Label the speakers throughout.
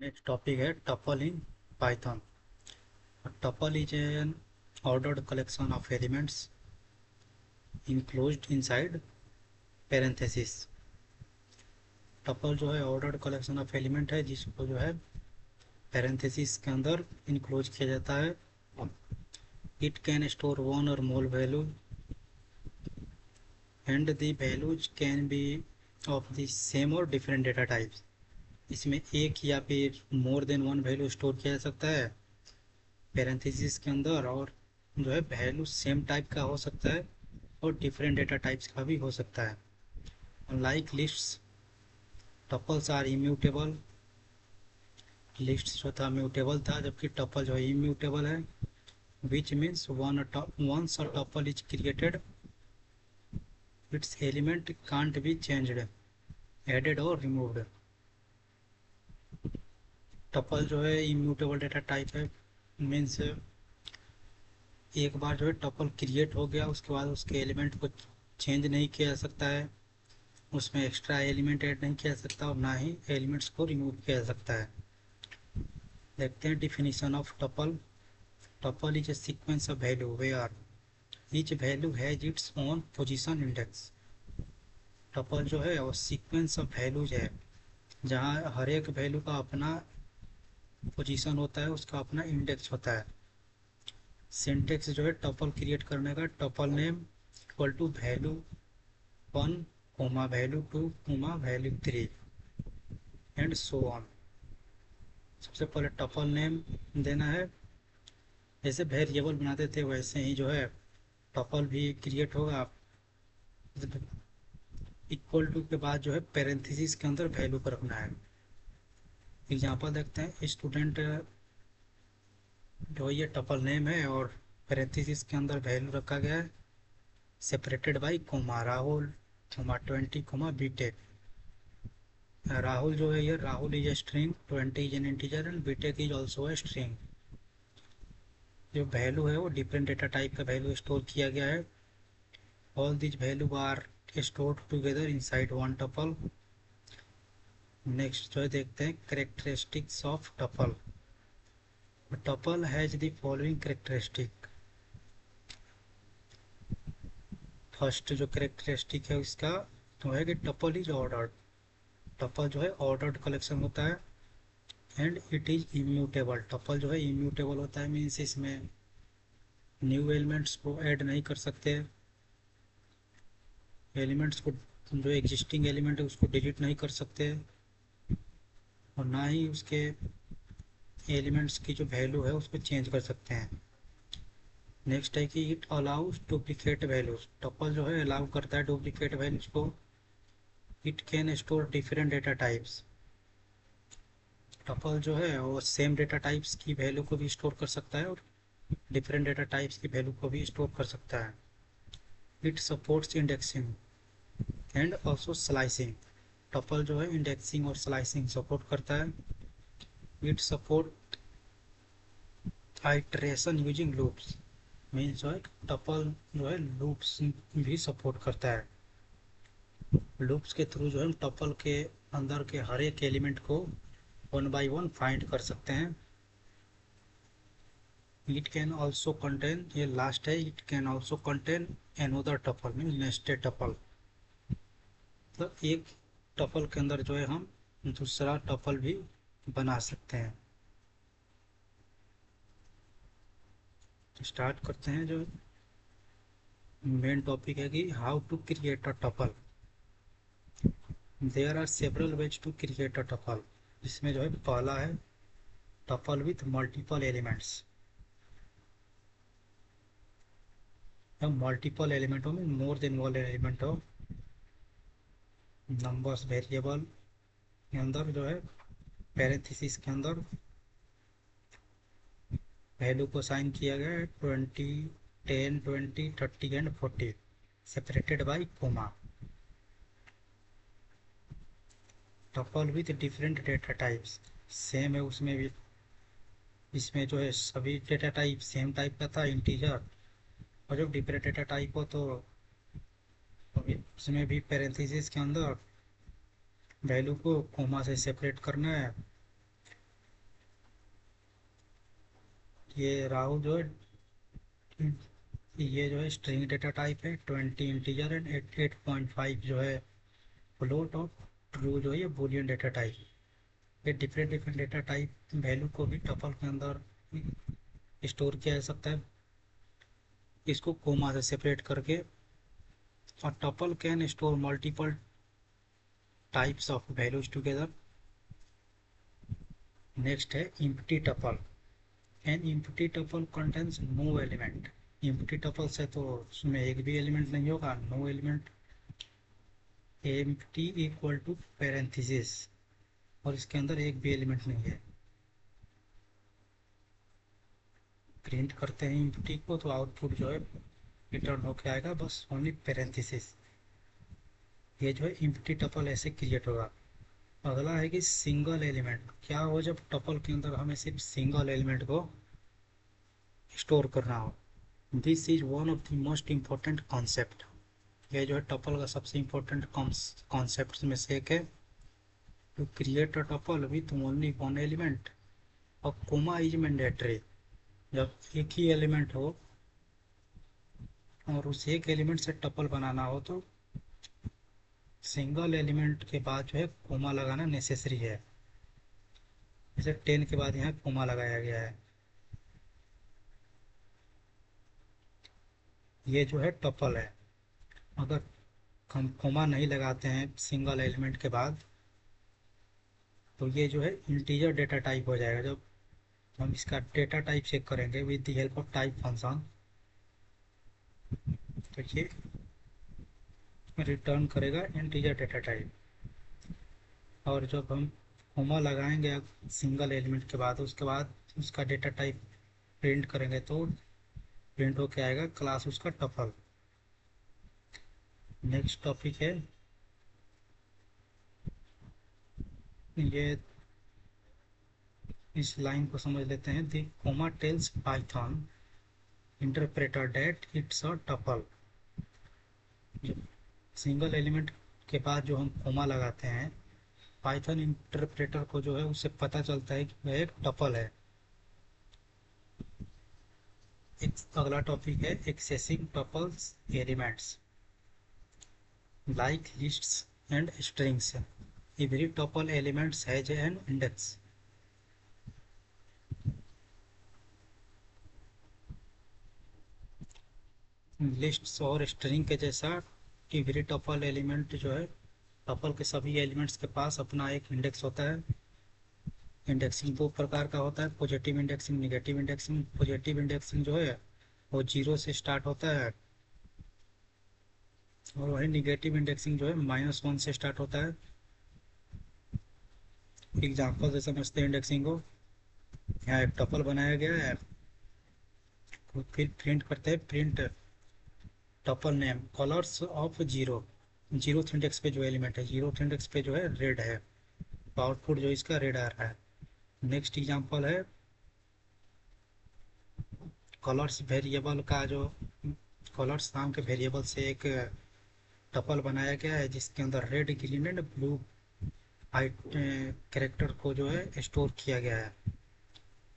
Speaker 1: Next topic है tuple in Python. A tuple is an ordered collection of elements enclosed inside parentheses. Tuple जो है ordered collection of element है जिसको जो है parentheses के अंदर enclose किया जाता है. It can store one or more value and the values can be of the same or different data types. इसमें एक या फिर more than one value store किया जा सकता है पैरेंथेसिस के अंदर, और जो है वैल्यू सेम टाइप का हो सकता है और डिफरेंट डेटा टाइप्स का भी हो सकता है. Like lists, tuples are immutable. Lists जो था म्यूटेबल था जबकि टपल जो है इम्यूटेबल है. Which means once a tuple is created it's element can't be changed, added और रिमूव्ड. टपल जो है इम्यूटेबल डेटा टाइप है. मीन्स एक बार जो है टपल क्रिएट हो गया उसके बाद उसके एलिमेंट को चेंज नहीं किया जा सकता है, उसमें एक्स्ट्रा एलिमेंट ऐड नहीं किया जा सकता और ना ही एलिमेंट्स को रिमूव किया जा सकता है. देखते हैं definition of tuple. Tuple is a sequence of value where each value has its own position index. Tuple जो है वो सीक्वेंस ऑफ वैल्यूज है जहाँ हर एक वैल्यू का अपना पोजीशन होता है, उसका अपना इंडेक्स होता है. सिंटेक्स जो है टपल क्रिएट करने का, tuple name equal to value 1 comma value 2 comma value 3 and so on. सबसे पहले टपल नेम देना है. जैसे वेरिएबल बनाते थे वैसे ही जो है टपल भी क्रिएट होगा. इक्वल टू के बाद जो है पैरेंथेसिस के अंदर वैल्यू को रखना है. एग्जांपल देखते हैं. स्टूडेंट जो ये टपल नेम है और पैरेंथेसिस के अंदर वैल्यू रखा गया है separated by comma Rahul comma 20 comma B Tech. Rahul जो है ये Rahul is a string, 20 is an integer and BTech is also a string. जो वैल्यू है वो डिफरेंट डेटा टाइप का वैल्यू स्टोर किया गया है. All this value are stored together inside one tuple. Next जो है देखते हैं characteristics of tuple. Tuple has the following characteristic. First जो कैरेक्टरिस्टिक है उसका तो है कि टपल इज ऑर्डर्ड. टपल जो है ऑर्डर्ड कलेक्शन होता है and it is immutable. Tuple जो है इम्यूटेबल होता है मीन्स इसमें न्यू एलिमेंट्स को ऐड नहीं कर सकते, एलिमेंट्स को जो एग्जिस्टिंग एलिमेंट है उसको डिलीट नहीं कर सकते और ना ही उसके एलिमेंट्स की जो वैल्यू है उसको चेंज कर सकते हैं. नेक्स्ट है कि it allows duplicate values. Tuple जो है अलाउ करता है डुप्लीकेट वैल्यूज को. It can store different data types. Tuple जो है वो सेम डेटा टाइप्स की वैल्यू को भी स्टोर कर सकता है और डिफरेंट डेटा टाइप्स की वैल्यू को भी स्टोर कर सकता है. It supports indexing and also slicing. Tuple जो है इंडेक्सिंग और स्लाइसिंग सपोर्ट करता है. It support iteration using loops. Means जो है टपल जो है लूप्स भी सपोर्ट करता है. लूप्स के थ्रू जो है टपल के अंदर के हर एक एलिमेंट को वन बाय वन फाइंड कर सकते हैं. इट कैन ऑल्सो कंटेन, ये लास्ट है, it can also contain another tuple mean nested tuple. तो एक टपल के अंदर जो है हम दूसरा टपल भी बना सकते हैं. तो स्टार्ट करते हैं. जो मेन टॉपिक है कि how to create a tuple. There are several ways to create a tuple. इसमें जो है पहला है tuple with multiple elements. Multiple एलिमेंटों में मोर देन वन एलिमेंट हो. नंबर्स वेरिएबल के अंदर जो है पैरेंथेसिस के अंदर वैल्यू को साइन किया गया है 20 10 20 30 and 40 separated by comma. Tuple with different data types. Same है उसमें भी. इसमें जो है सभी डेटा टाइप सेम टाइप का था इंटीजर, और जब डिफरेंट डेटा टाइप हो तो उसमें भी पैरेंथेसिस के अंदर वैल्यू को कोमा से सेपरेट करना है ये राहुल जो है, ये जो है स्ट्रिंग डेटा टाइप है, 20 इंटीजर एंड 8.5 जो है फ्लोट, और ट्रू जो है ये बूलियन डेटा टाइप। ये different different data type value को भी टपल के अंदर स्टोर किया जा सकता है, इसको कोमा से सेपरेट करके। और tuple can store multiple types of values together. Next है empty tuple. An empty tuple contains no element. Empty tuple से तो उसमें एक भी एलिमेंट नहीं होगा, no element. Empty equal to parenthesis, और इसके अंदर एक भी एलिमेंट नहीं है। प्रिंट करते हैं एम्प्टी को तो आउटपुट जो है रिटर्न होके आएगा, बस ओनली पैरेंथेसिस। ये जो है एम्प्टी टपल ऐसे क्रिएट होगा। अगला है कि सिंगल एलिमेंट। क्या हो जब टपल के अंदर हमें सिर्फ सिंगल एलिमेंट को स्टोर करना हो। This is one of the most important concept. ये जो है टपल का सबसे इम्पोर्टेंट कॉन्सेप्ट में से एक है। To create a tuple with only one element, और कोमा इज मैंडेटरी। जब एक ही एलिमेंट हो और उस एक एलिमेंट से टपल बनाना हो तो सिंगल एलिमेंट के बाद जो है कोमा लगाना नेसेसरी है। जैसे 10 के बाद यहाँ कोमा लगाया गया है। ये जो है टपल है। अगर हम कोमा नहीं लगाते हैं सिंगल एलिमेंट के बाद तो ये जो है इंटीजर डेटा टाइप हो जाएगा। जब हम इसका डेटा टाइप चेक करेंगे with the help of type function, तो ये रिटर्न करेगा इंटीजर डेटा टाइप। और जब हम कोमा लगाएंगे सिंगल एलिमेंट के बाद, उसके बाद उसका डेटा टाइप प्रिंट करेंगे तो प्रिंट होके आएगा क्लास उसका टपल। नेक्स्ट टॉपिक है ये, इस लाइन को समझ लेते हैं। The comma tells Python interpreter that it's a tuple. जो सिंगल एलिमेंट के बाद जो हम कोमा लगाते हैं, पाइथन इंटरप्रेटर को जो है उससे पता चलता है कि वह एक टपल है। एक अगला टॉपिक है accessing tuples elements like lists and strings. Every tuple elements has an index. Lists और स्ट्रिंग के जैसा एवरी टपल एलिमेंट जो है, टपल के सभी एलिमेंट्स के पास अपना एक इंडेक्स होता है। इंडेक्सिंग दो प्रकार का होता है, positive indexing, negative indexing. Positive indexing जो है वो 0 से स्टार्ट होता है, और वही निगेटिव इंडेक्सिंग जो है -1 से स्टार्ट होता है। एग्जाम्पल से समझते हैं इंडेक्सिंग को। यहाँ एक टपल बनाया गया है, तो फिर प्रिंट करते हैं, print tuple name colours of zero. Zero index पे जो एलिमेंट है, जीरो इंडेक्स पे जो है रेड है, तो आउटपुट जो इसका रेड आ रहा है। नेक्स्ट एग्जांपल है कलर्स वेरिएबल का, जो कलर्स नाम के वेरिएबल से एक टपल बनाया गया है जिसके अंदर red, green and blue character को जो है स्टोर किया गया है,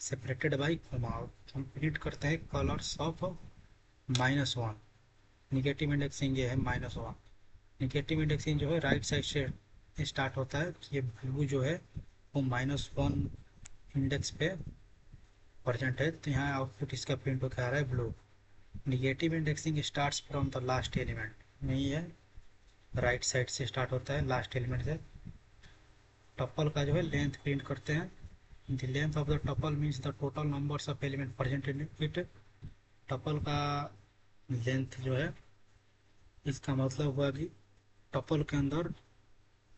Speaker 1: सेपरेटेड बाई कोमा। हम प्रिंट करते हैं कलर्स ऑफ -1। निगेटिव इंडेक्सिंग ये है -1। निगेटिव इंडेक्सिंग जो है राइट साइड से स्टार्ट होता है। ये ब्लू जो है वो -1 इंडेक्स पे प्रेजेंट है, तो यहाँ आउटपुट इसका प्रिंट होकर आ रहा है blue. Negative indexing starts from the last element, नहीं है, राइट साइड से स्टार्ट होता है लास्ट एलिमेंट से। टपल का जो है लेंथ प्रिंट करते हैं। The length of the tuple means the total numbers of element present in it. Tuple का लेंथ जो है, इसका मतलब हुआ कि टपल के अंदर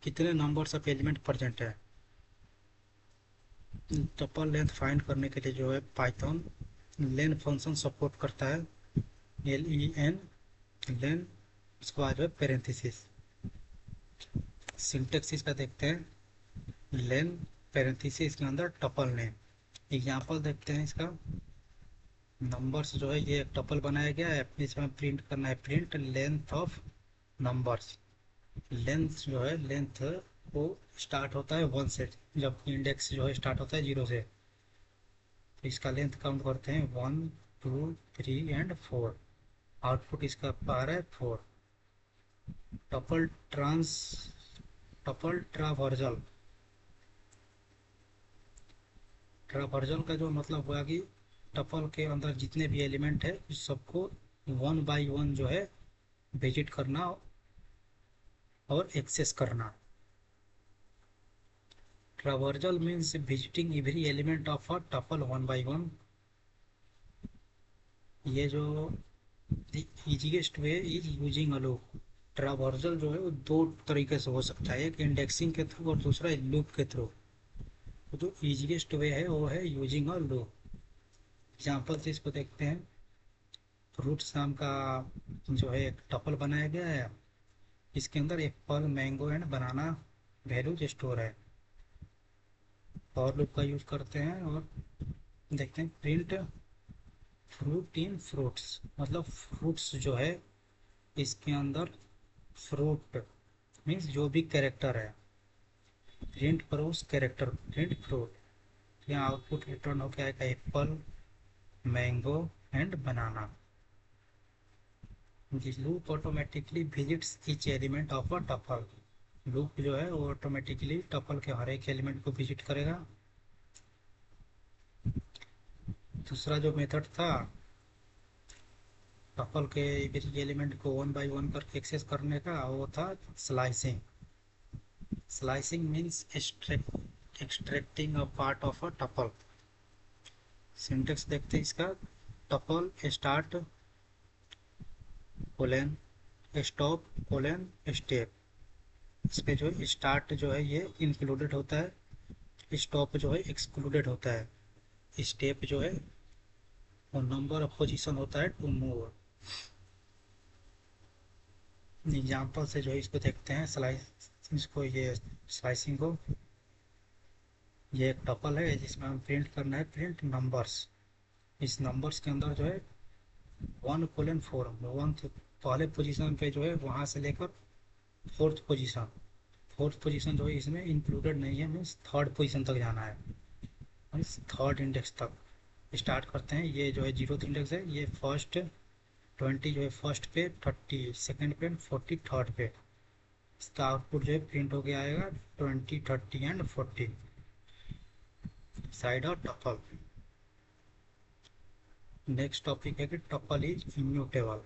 Speaker 1: कितने नंबर्स ऑफ एलिमेंट प्रेजेंट है। टपल लेंथ फाइंड करने के लिए जो है पाइथन लेन फंक्शन सपोर्ट करता है, LEN, लेन। उसके बाद जो है पेरेंथेसिस। सिंटेक्स इसका देखते हैं, लेन पेरेंथेसिस के अंदर टपल नेम। एग्जांपल देखते हैं इसका। नंबर्स जो है ये एक टपल बनाया गया है, इसमें प्रिंट करना है, print length of numbers. Length जो है, लेंथ वो स्टार्ट होता है 1 से, जब इंडेक्स जो है स्टार्ट होता है 0 से। तो इसका लेंथ काउंट करते हैं 1 2 3 एंड 4। आउटपुट इसका आ रहा है 4। Tuple trans tuple traversal. Traversal का जो मतलब हुआ कि टपल के अंदर जितने भी एलिमेंट है उस सबको 1 बाई 1 जो है विजिट करना और एक्सेस करना। Traversal means visiting every element of a tuple 1 by 1। ये जो easiest way is using a loop. Traversal जो है वो दो तरीके से हो सकता है, एक इंडेक्सिंग के थ्रू और दूसरा लूप के थ्रू। तो जो इजीएस्ट वे है वो है यूजिंग अ लूप। एग्जाम्पल से इसको देखते हैं। फ्रूट्स नाम का जो है एक टपल बनाया गया है। इसके अंदर Apple mango and banana values store है। फॉर लूप का यूज करते हैं और देखते हैं प्रिंट फ्रूट इन फ्रूट्स, मतलब फ्रूट्स जो है इसके अंदर फ्रूट मीन्स जो भी कैरेक्टर है प्रिंट करो उस कैरेक्टर प्रिंट फ्रूट। यहाँ आउटपुट रिटर्न हो गया है Apple mango and banana. This loop automatically visits each element of a tuple. Loop जो है वो ऑटोमेटिकली टपल के हर एक एलिमेंट को विजिट करेगा। दूसरा जो मेथड था टपल के एलिमेंट को 1 बाई 1 करके एक्सेस करने का वो था slicing. Slicing means extracting a part of a tuple. Syntax देखते हैं इसका। Tuple start colon stop colon step. इस पे जो स्टार्ट जो है ये इंक्लूडेड होता है, स्टॉप जो है एक्सक्लूडेड होता है, स्टेप जो है वो नंबर ऑफ पोजीशन होता है टू मूव। एग्जाम्पल से जो है इसको देखते हैं स्लाइस इसको ये स्लाइसिंग को। ये एक टपल है जिसमें हम प्रिंट करना है प्रिंट नंबर्स। इस नंबर्स के अंदर जो है 1:4 वन पहले पोजीशन पे जो है वहाँ से लेकर फोर्थ पोजीशन जो है इसमें इंक्लूडेड नहीं है, मीन्स थर्ड पोजीशन तक जाना है, मीन्स थर्ड इंडेक्स तक स्टार्ट करते हैं। ये जो है 0th इंडेक्स है, ये फर्स्ट 20 जो है फर्स्ट पे, 30 सेकेंड पे, 40 थर्ड पे। इसका आउटपुट जो है प्रिंट होके आएगा 20 30 एंड 40 साइड और टपल। नेक्स्ट टॉपिक है कि tuple is immutable.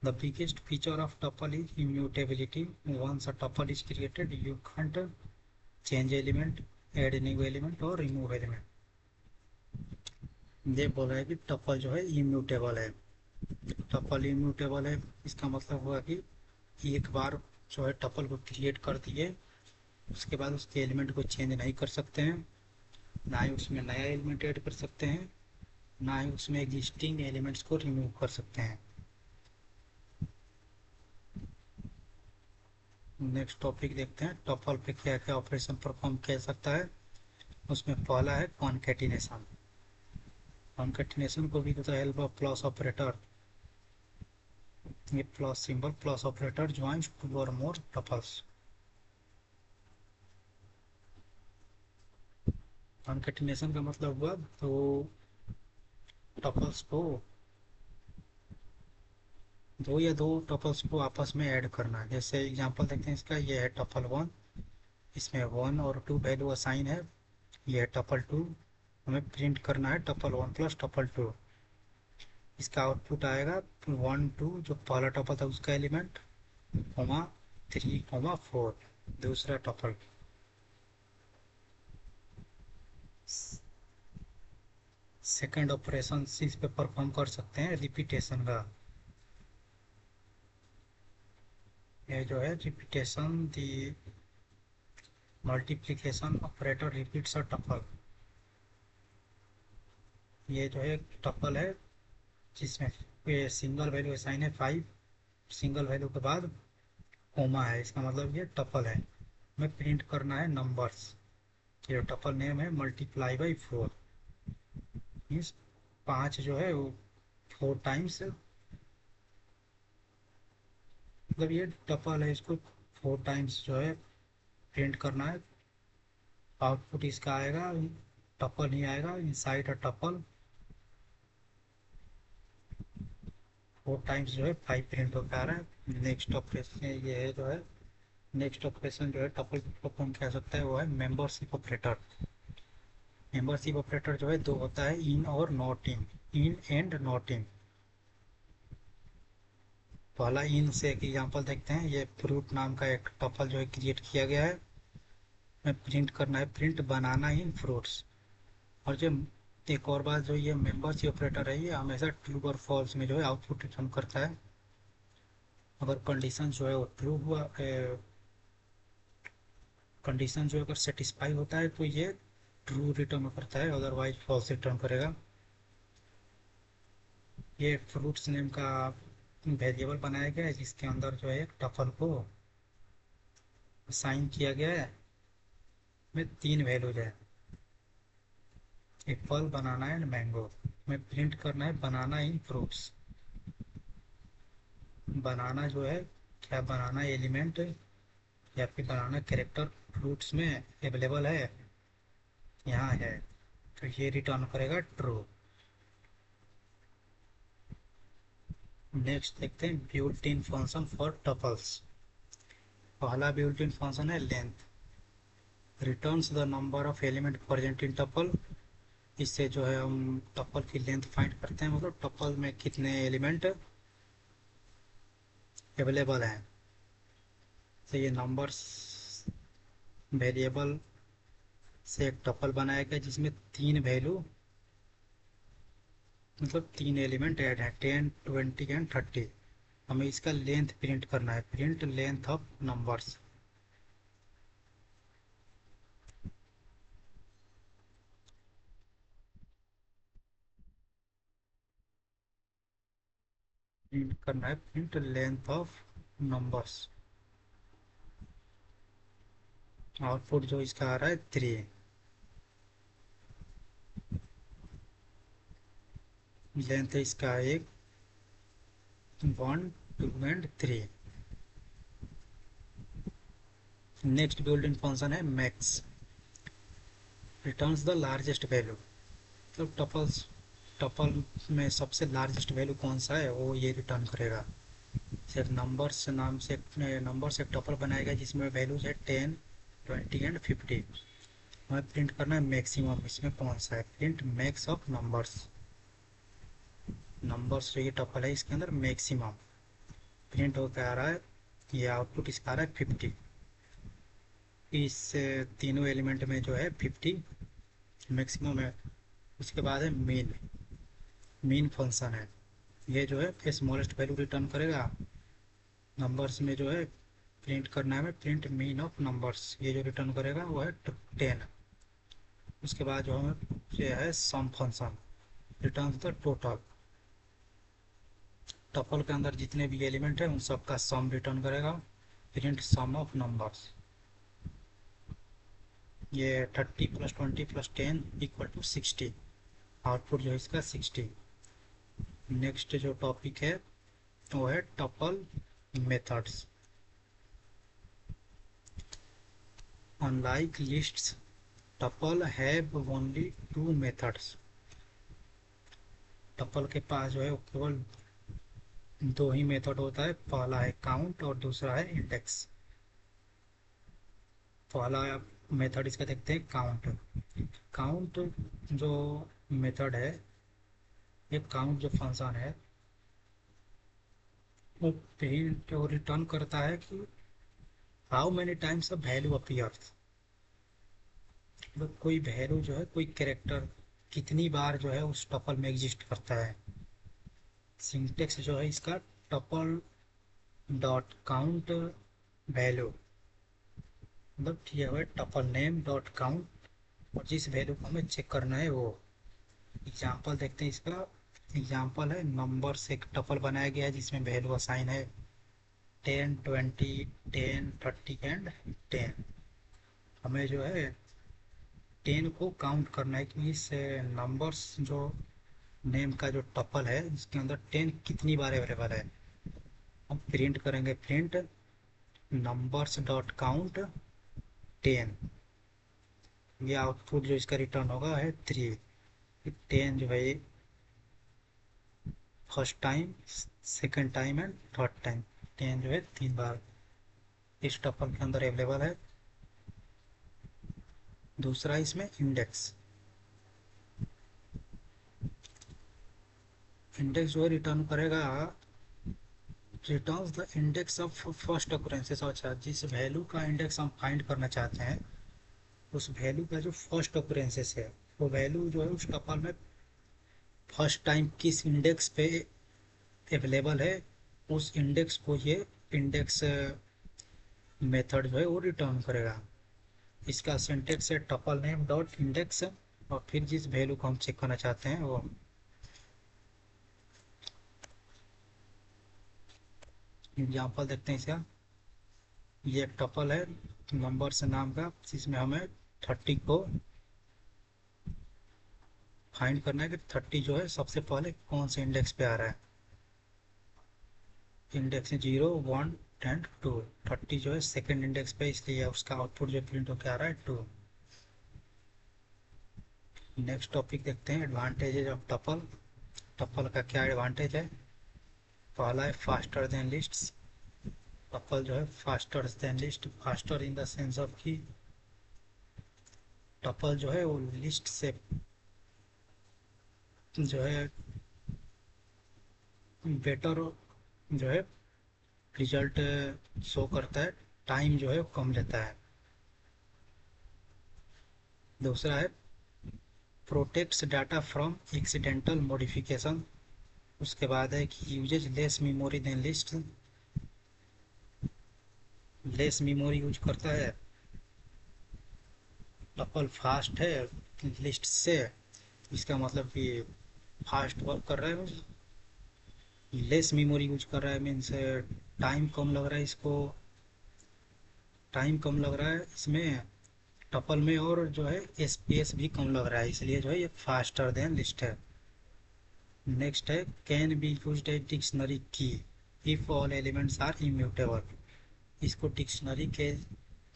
Speaker 1: The biggest feature of tuple is immutability. Once a tuple is created you can't change element, add new element और रिमूव एलिमेंट। ये बोल रहा है कि टपल जो है इम्यूटेबल है। टपल इम्यूटेबल है इसका मतलब हुआ कि एक बार जो है टपल को क्रिएट कर दिए उसके बाद उसके एलिमेंट को चेंज नहीं कर सकते हैं, ना ही उसमें नया एलिमेंट ऐड कर सकते हैं, ना ही उसमें एग्जिस्टिंग एलिमेंट्स को रिमूव कर सकते हैं। नेक्स्ट टॉपिक देखते हैं टपल पे क्या क्या ऑपरेशन परफॉर्म किया जा सकता है। उसमें पहला है कॉन्केटिनेशन। कॉन्केटिनेशन को भी the help of plus operator. ये plus symbol plus operator joins two और मोर टपल्स। कॉन्केटिनेशन का मतलब हुआ तो टपल्स को दो टपल्स को आपस में ऐड करना है। जैसे एग्जांपल देखते हैं इसका, ये है टपल 1, इसमें 1 और 2 वैल्यू असाइन है। ये है टपल 2, हमें प्रिंट करना है टपल 1 प्लस टपल 2। इसका आउटपुट आएगा 1 2 जो पहला टपल था उसका एलिमेंट, 3 4 दूसरा टपल। सेकेंड ऑपरेशन इस पे परफॉर्म कर सकते हैं रिपीटेशन का। ये जो है रिपीटेशन दी मल्टीप्लिकेशन ऑपरेटर रिपीट्स अ टपल। ये जो है टपल है जिसमें सिंगल वैल्यू असाइन है 5, सिंगल वैल्यू के बाद कोमा है, इसका मतलब ये टपल है। हमें प्रिंट करना है नंबर्स। ये टपल नेम है मल्टीप्लाई बाई 4, मीन्स 5 जो है वो 4 टाइम्स, मतलब ये टपल है इसको 4 टाइम्स जो है प्रिंट करना है। आउटपुट इसका आएगा टपल ही आएगा इनसाइड अ टपल 4 टाइम्स जो है 5 प्रिंट होकर आ रहा है। नेक्स्ट ऑपरेशन ये है जो है, नेक्स्ट ऑपरेशन जो है टपल को परफॉर्म किया जा सकता है वो है मेंबरशिप ऑपरेटर। मेंबरशिप ऑपरेटर जो है दो होता है, इन और not in, in and not इन। पहला इन से एक एग्जांपल देखते हैं। ये फ्रूट नाम का एक टपल जो है क्रिएट किया गया है, में प्रिंट करना है प्रिंट बनाना इन फ्रूट्स। और जो एक और बात, जो ये मेंबरशिप ऑपरेटर है ये हमेशा ट्रू और फॉल्स में जो है आउटपुट रिटर्न करता है। अगर कंडीशन जो है वो ट्रू हुआ, कंडीशन जो अगर सेटिस्फाई होता है तो ये ट्रू रिटर्न करता है, अदरवाइज फॉल्स रिटर्न करेगा। ये फ्रूट्स नेम का वेरिएबल बनाया गया है जिसके अंदर जो है एक टपल को असाइन किया गया है में 3 वैल्यूज है, एप्पल बनाना एंड मैंगो। में प्रिंट करना है बनाना इन फ्रूट्स। बनाना जो है, क्या बनाना एलिमेंट या फिर बनाना कैरेक्टर फ्रूट्स में अवेलेबल है, यहाँ है, तो ये रिटर्न करेगा ट्रू। नेक्स्ट देखते हैं built in function for tuples. पहला बिल्ट इन फंक्शन है length, returns the number of element present in tuple. इससे जो है हम टपल की लेंथ फाइंड करते हैं, मतलब टपल में कितने एलिमेंट अवेलेबल हैं। तो ये नंबर्स वेरिएबल से एक टपल बनाया गया जिसमें 3 वैल्यू, मतलब 3 एलिमेंट ऐड है, 10 20 एंड 30। हमें इसका लेंथ प्रिंट करना है, print length of numbers. Print करना है print length of numbers. Output जो इसका आ रहा है 3। लेंथ है इसका 1 1 2 and 3। Next built in function है max, returns the largest value. मतलब टपल में सबसे लार्जेस्ट वैल्यू कौन सा है वो ये रिटर्न करेगा। सिर्फ नंबर्स नाम से नंबर से एक टपल बनाएगा जिसमें वैल्यूज है 10 20 एंड 50। हमें प्रिंट करना है मैक्सिमम, इसमें कौन सा है, print max of numbers. Numbers जो ये टपल है इसके अंदर मैक्सिमम प्रिंट होकर आ रहा है, ये आउटपुट इसका आ रहा है 50। इस तीनों एलिमेंट में जो है 50 मैक्सिमम है। उसके बाद है मीन, मीन फंक्शन है, ये जो है स्मॉलेस्ट वैल्यू रिटर्न करेगा। नंबर्स में जो है प्रिंट करना है प्रिंट मीन ऑफ नंबर्स, ये जो रिटर्न करेगा वो है 10। उसके बाद जो हमें ये है sum function, return the total. Tuple के अंदर जितने भी एलिमेंट है उन सब का सम रिटर्न करेगा, प्रिंट सम ऑफ नंबर्स। ये 30 + 20 + 10 = 60। आउटपुट जो है इसका 60। नेक्स्ट जो टॉपिक है वो है tuple methods. Unlike lists, tuple have only 2 methods. Tuple के पास जो है वो केवल 2 ही मेथड होता है, पहला है काउंट और दूसरा है इंडेक्स। पहला मेथड इसका देखते हैं काउंट। काउंट जो मेथड है, ये काउंट जो फंक्शन है वो प्रिंट और रिटर्न करता है कि how many times a value appears. मतलब कोई वैल्यू जो है, कोई कैरेक्टर कितनी बार जो है उस टपल में एग्जिस्ट करता है। सिंटेक्स जो है इसका टपल डॉट काउंट वैल्यू, मतलब ये है टपल नेम डॉट काउंट, और जिस वैल्यू को हमें चेक करना है वो। एग्जाम्पल देखते हैं इसका। एग्जाम्पल है नंबर से एक टपल बनाया गया है जिसमें वैल्यू असाइन है 10 20 10 30 एंड 10। हमें जो है 10 को काउंट करना है कि इस नंबर्स जो नेम का जो टपल है इसके अंदर 10 कितनी बार अवेलेबल है। हम प्रिंट करेंगे प्रिंट नंबर्स डॉट काउंट 10। ये आउटपुट जो इसका रिटर्न होगा है 3। 10 जो है first time, second time and third time. 10 जो है 3 बार इस टपल के अंदर अवेलेबल है। दूसरा इसमें इंडेक्स, इंडेक्स जो है रिटर्न करेगा, returns the index of first occurrences. अच्छा, जिस वैल्यू का इंडेक्स हम फाइंड करना चाहते हैं उस वैल्यू का जो फर्स्ट ऑकरेंसेस है वो वैल्यू जो है उस टपल में फर्स्ट टाइम किस इंडेक्स पे अवेलेबल है उस इंडेक्स को ये इंडेक्स मेथड जो है वो रिटर्न करेगा। इसका सिंटेक्स है टपल नेम डॉट इंडेक्स, और फिर जिस वैल्यू को हम चेक करना चाहते हैं वो। एग्जाम्पल देखते हैं इसका। ये एक टपल है नंबर्स नाम का, जिसमें हमें 30 को फाइंड करना है कि 30 जो है सबसे पहले कौन से इंडेक्स पे आ रहा है। Index 0, 1 and 2। 30 जो है सेकंड इंडेक्स पे, इसलिए उसका आउटपुट जो प्रिंट होकर आ रहा है 2। नेक्स्ट टॉपिक देखते हैं, एडवांटेजेज ऑफ टपल। टपल का क्या एडवांटेज है। पहला है फास्टर देन लिस्ट्स। टपल जो है faster than list, faster in the sense of कि टपल जो है वो लिस्ट से जो है बेटर जो है रिजल्ट शो करता है, टाइम जो है कम लेता है। दूसरा है protects data from accidental modification. उसके बाद है कि usages less memory than list, less memory use करता है। टपल फास्ट है लिस्ट से, इसका मतलब कि फास्ट वर्क कर रहा है। लेस मेमोरी यूज कर रहा है मीन्स टाइम कम लग रहा है इसको, टाइम कम लग रहा है इसमें टपल में, और जो है स्पेस भी कम लग रहा है, इसलिए जो है ये फास्टर देन लिस्ट है। नेक्स्ट है can be used a dictionary की if all elements are immutable. इसको डिक्शनरी के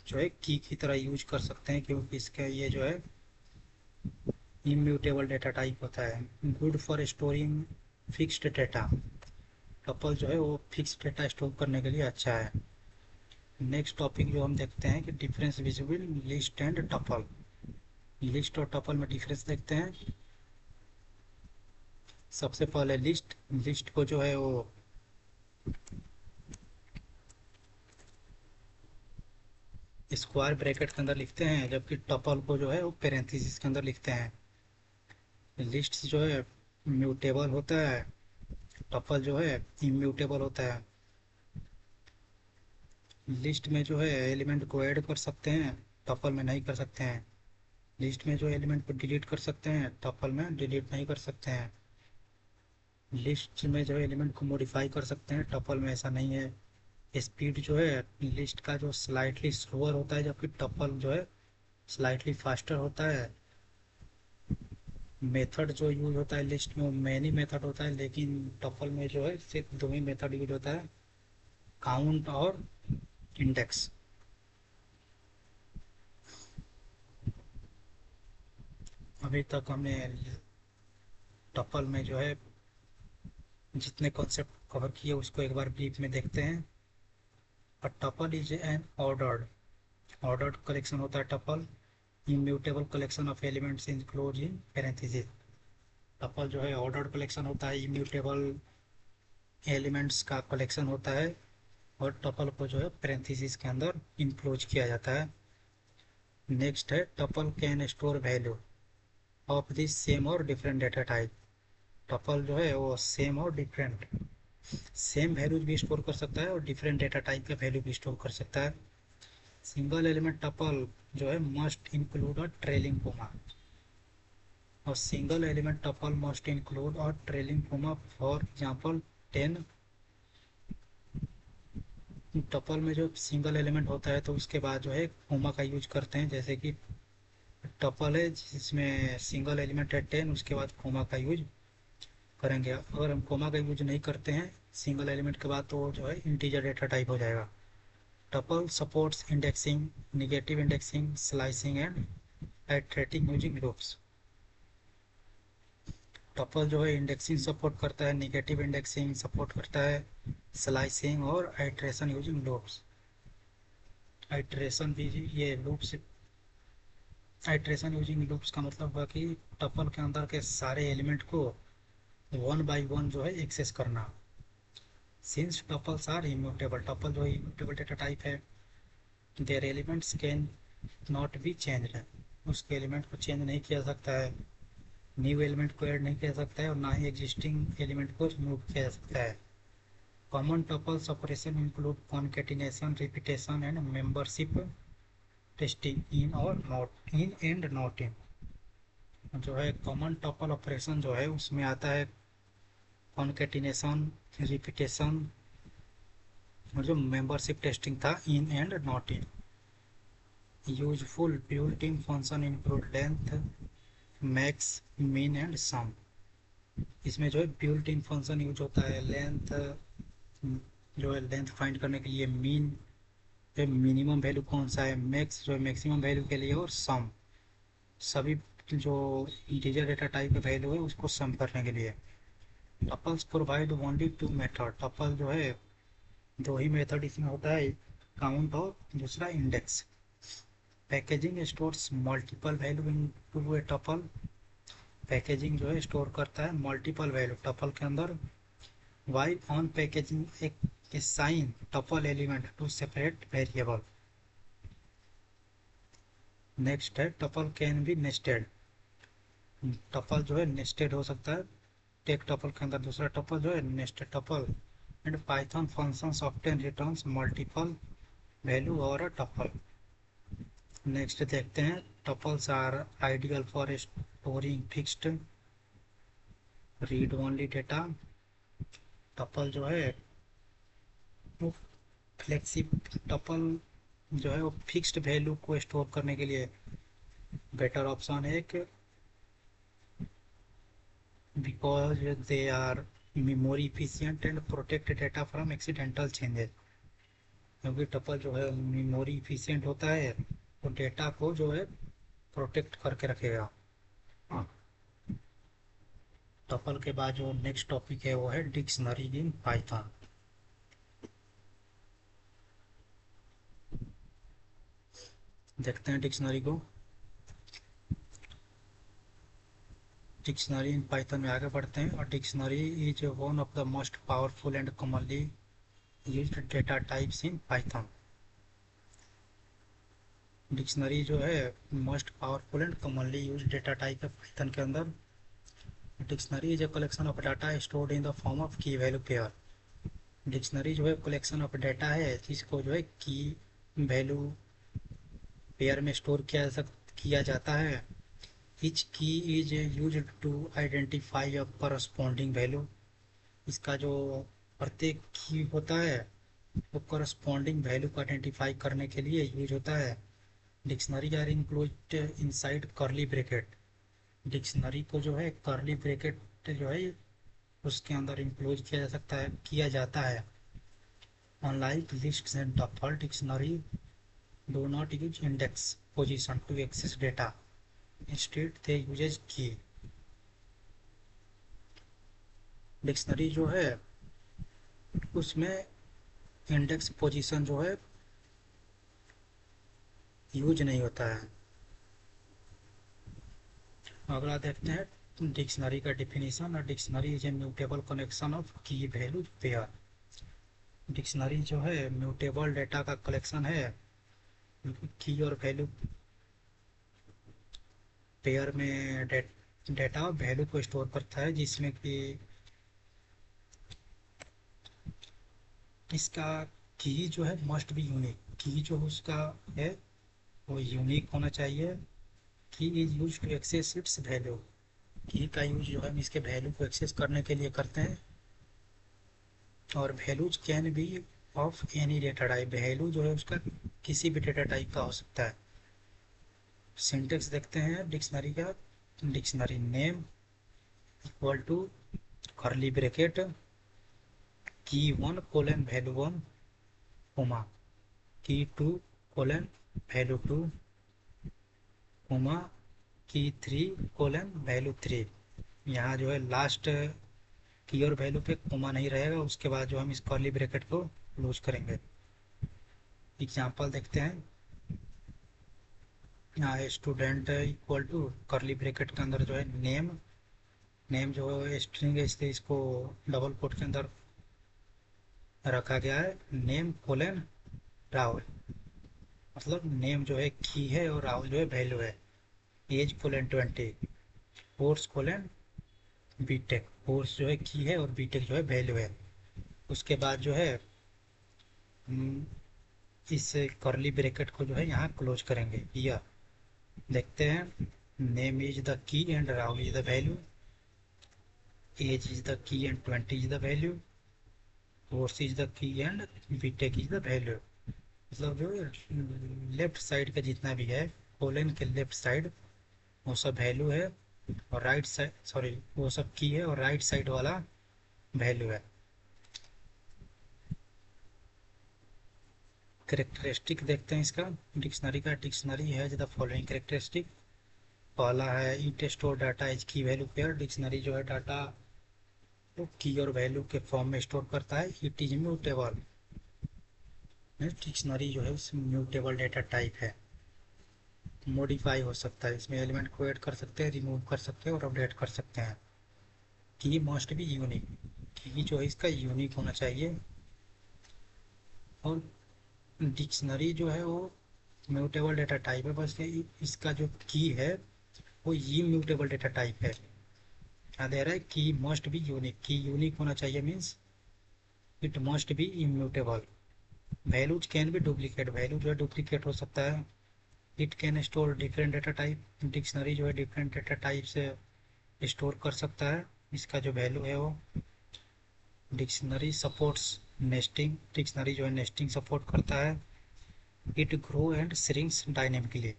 Speaker 1: जो है की तरह यूज कर सकते हैं, क्योंकि इसका ये जो है इम्यूटेबल डेटा टाइप होता है। Good for storing fixed data. Tuple जो है वो फिक्स डेटा स्टोर करने के लिए अच्छा है। नेक्स्ट टॉपिक जो हम देखते हैं कि difference visible list and tuple. List और टपल में डिफरेंस देखते हैं। सबसे पहले लिस्ट, लिस्ट को जो है वो स्क्वायर ब्रैकेट के अंदर लिखते हैं, जबकि टपल को जो है वो पैरेंथेसिस के अंदर लिखते हैं। लिस्ट जो है म्यूटेबल होता है, टपल जो है इम्यूटेबल होता है। लिस्ट में जो है एलिमेंट को ऐड कर सकते हैं, टपल में नहीं कर सकते हैं। लिस्ट में जो एलिमेंट को डिलीट कर सकते हैं, टपल में डिलीट नहीं कर सकते हैं। लिस्ट में जो है एलिमेंट को मॉडिफाई कर सकते हैं, टपल में ऐसा नहीं है। स्पीड जो है लिस्ट का जो स्लाइटली स्लोअर होता है, जबकि टपल जो है स्लाइटली फास्टर होता है। मेथड जो यूज होता है लिस्ट में वो मैनी मेथड होता है, लेकिन टपल में जो है सिर्फ दो ही मेथड यूज होता है, काउंट और इंडेक्स। अभी तक हमने टपल में जो है जितने कॉन्सेप्ट कवर किए उसको एक बार ब्रीफ में देखते हैं। A tuple is an ordered collection होता है tuple. Immutable collection of elements include in parenthesis. Tuple जो है ऑर्डर्ड कलेक्शन होता है, इम्यूटेबल एलिमेंट्स का कलेक्शन होता है, और टपल को जो है पैरेंथेसिस के अंदर इंक्लूड किया जाता है। नेक्स्ट है tuple can store value of this same और डिफरेंट डेटा टाइप। टपल जो है वो सेम और डिफरेंट, सेम वैल्यूज भी स्टोर कर सकता है और डिफरेंट डेटा टाइप का वैल्यू भी स्टोर कर सकता है। सिंगल एलिमेंट टपल जो है must include a trailing comma, और single element tuple must include a trailing comma. For example 10। Tuple में जो सिंगल एलिमेंट होता है तो उसके बाद जो है कोमा का यूज करते हैं, जैसे कि टपल है जिसमें सिंगल एलिमेंट है 10, उसके बाद कोमा का यूज करेंगे। अगर हम कोमा का यूज नहीं करते हैं सिंगल एलिमेंट के बाद, तो जो है इंटीजर डेटा टाइप हो जाएगा। Tuple supports indexing, negative indexing, slicing and iterating using loops. Tuple जो है इंडेक्सिंग सपोर्ट करता है, निगेटिव इंडेक्सिंग सपोर्ट करता है, स्लाइसिंग और आइट्रेशन यूजिंग लूप्स। आइट्रेशन भी ये लूप्स, आइट्रेशन यूजिंग लूप्स का मतलब हुआ कि टपल के अंदर के सारे एलिमेंट को वन बाय वन जो है एक्सेस करना। Since tuples are immutable, tuple जो है इम्यूटेबल डेटा टाइप है, their elements can not be changed, उसके एलिमेंट को चेंज नहीं किया जा सकता है, न्यू एलिमेंट को ऐड नहीं किया जा सकता है और ना ही एग्जिस्टिंग एलिमेंट को रिमूव किया जा सकता है। Common tuples operation include concatenation, repetition and membership testing in और not in and not in. जो है कॉमन टपल ऑपरेशन जो है उसमें आता है कॉन्केटिनेशन, रिपीटेशन और जो मेंबरशिप टेस्टिंग था in and not in. Useful built in function include length, max, mean and sum. इसमें जो है बिल्ट इन फंक्शन यूज होता है, लेंथ जो है लेंथ फाइंड करने के लिए, मीन जो मिनिमम वैल्यू कौन सा है, मैक्स जो है मैक्सिमम वैल्यू के लिए, और सम सभी जो इंटीजर डेटा टाइप का वैल्यू है उसको सम करने के लिए। Tuples provide only two method, tuple जो है दो ही मेथड इसमें होता है, काउंट और दूसरा index. Packaging stores multiple value into a tuple, packaging जो है स्टोर करता है मल्टीपल वैल्यू टपल के अंदर। वाइल ऑन पैकेजिंग एक साइन tuple element to separate variable. Next है tuple can be nested, tuple जो है नेस्टेड हो सकता है, एक टपल के अंदर दूसरा टपल जो है nested tuple. And Python functions often returns multiple value और अ टपल। नेक्स्ट देखते हैं, tuples are ideal for storing fixed read only data. Tuple जो है वो टपल जो है वो फिक्स्ड वैल्यू को स्टोर करने के लिए बेटर ऑप्शन है एक, because they are memory efficient and protect data from accidental changes. क्योंकि टपल जो है मेमोरी इफिशियंट होता है तो डेटा को जो है प्रोटेक्ट करके रखेगा। टपल के बाद जो नेक्स्ट टॉपिक है वो है डिक्शनरी इन पाइथन। देखते हैं डिक्शनरी को। डिक्शनरी इन पाइथन में आगे बढ़ते हैं। और dictionary is one of the most powerful and commonly used data types in Python. Dictionary जो है most powerful and commonly used data type है पाइथन के अंदर। Dictionary is a collection of data stored in the form of की value pair. Dictionary जो है collection of data है जिसको जो है की वैल्यू पेयर में स्टोर किया जाता है। Each key is used to identify a corresponding value। इसका जो प्रत्येक की होता है वो corresponding वैल्यू को आइडेंटिफाई करने के लिए यूज होता है। Dictionary are include inside curly bracket, dictionary को जो है कर्ली ब्रैकेट जो है उसके अंदर इंक्लूड किया जा सकता है, किया जाता है। Unlike lists and tuple, dictionary do not use index position to access data, instead they uses key. Dictionary जो है उसमें इंडेक्स पोजीशन जो है यूज नहीं होता है। अगला देखते हैं डिक्शनरी का डिफिनीशन। और dictionary is a mutable collection of की वैल्यू पेयर। डिक्शनरी जो है म्यूटेबल डेटा का कलेक्शन है, की और वैल्यू पेयर में डेटा और वैल्यू को स्टोर करता है, जिसमें कि इसका की जो है मस्ट बी यूनिक, की जो उसका है वो यूनिक होना चाहिए। Key is use to access its value, key का यूज जो है हम इसके वैल्यू को एक्सेस करने के लिए करते हैं। और values can be of any data type, value जो है उसका किसी भी डेटा टाइप का हो सकता है। सिंटेक्स देखते हैं डिक्शनरी का। Dictionary name equal to curly bracket key 1 colon value 1 coma की 2 कोलन वैल्यू 2 कोमा की 3:वैल्यू 3। यहाँ जो है लास्ट की और वैल्यू पे कोमा नहीं रहेगा, उसके बाद जो हम इस कर्ली ब्रैकेट को क्लोज करेंगे। एग्जाम्पल देखते हैं। यहाँ student equal to curly bracket के अंदर जो है नेम, नेम जो है स्ट्रिंग है इसलिए इसको डबल कोट के अंदर रखा गया है, नेम कोलन राहुल। मतलब नेम जो है की है और राहुल जो है वैल्यू है। Age colon 20, course colon BTech, course जो है की है और बीटेक जो है वैल्यू है। उसके बाद जो है हम इस कर्ली ब्रैकेट को जो है यहाँ क्लोज करेंगे। या देखते हैं, name is the key and Rahul is the value, age is the key and 20 is the value, course is the key and BTech is the value. मतलब जो लेफ्ट साइड का जितना भी है कोलन के लेफ्ट साइड वो सब वैल्यू है, और राइट साइड सॉरी वो सब की है और राइट साइड वाला वैल्यू है। करेक्टरिस्टिक देखते हैं इसका डिक्शनरी का। डिक्शनरी है द फॉलोइंग करेक्टरिस्टिक। पहला है इट स्टोर डाटा इज की वैल्यू पेयर। डिक्शनरी जो है डाटा को की और वैल्यू के फॉर्म में स्टोर करता है। It is mutable. डिक्शनरी जो है म्यूटेबल डाटा टाइप है, मॉडिफाई हो सकता है, इसमें एलिमेंट को ऐड कर सकते हैं, रिमूव कर सकते हैं और अपडेट कर सकते हैं। की मस्ट बी यूनिक, की जो है इसका यूनिक होना चाहिए। और डिक्शनरी जो है वो म्यूटेबल डेटा टाइप है, बस इसका जो की है वो इम्यूटेबल डेटा टाइप है। क्या दे रहा है, की मस्ट बी यूनिक, की यूनिक होना चाहिए means it must be immutable. Values can be duplicate, value जो है डुप्लीकेट हो सकता है। It can store different data type, dictionary जो है डिफरेंट डेटा टाइप से स्टोर कर सकता है इसका जो वैल्यू है वो। डिक्शनरी सपोर्ट्स नेस्टिंग, डिक्शनरी जो है नेस्टिंग सपोर्ट करता है। It grow and shrinks dynamically.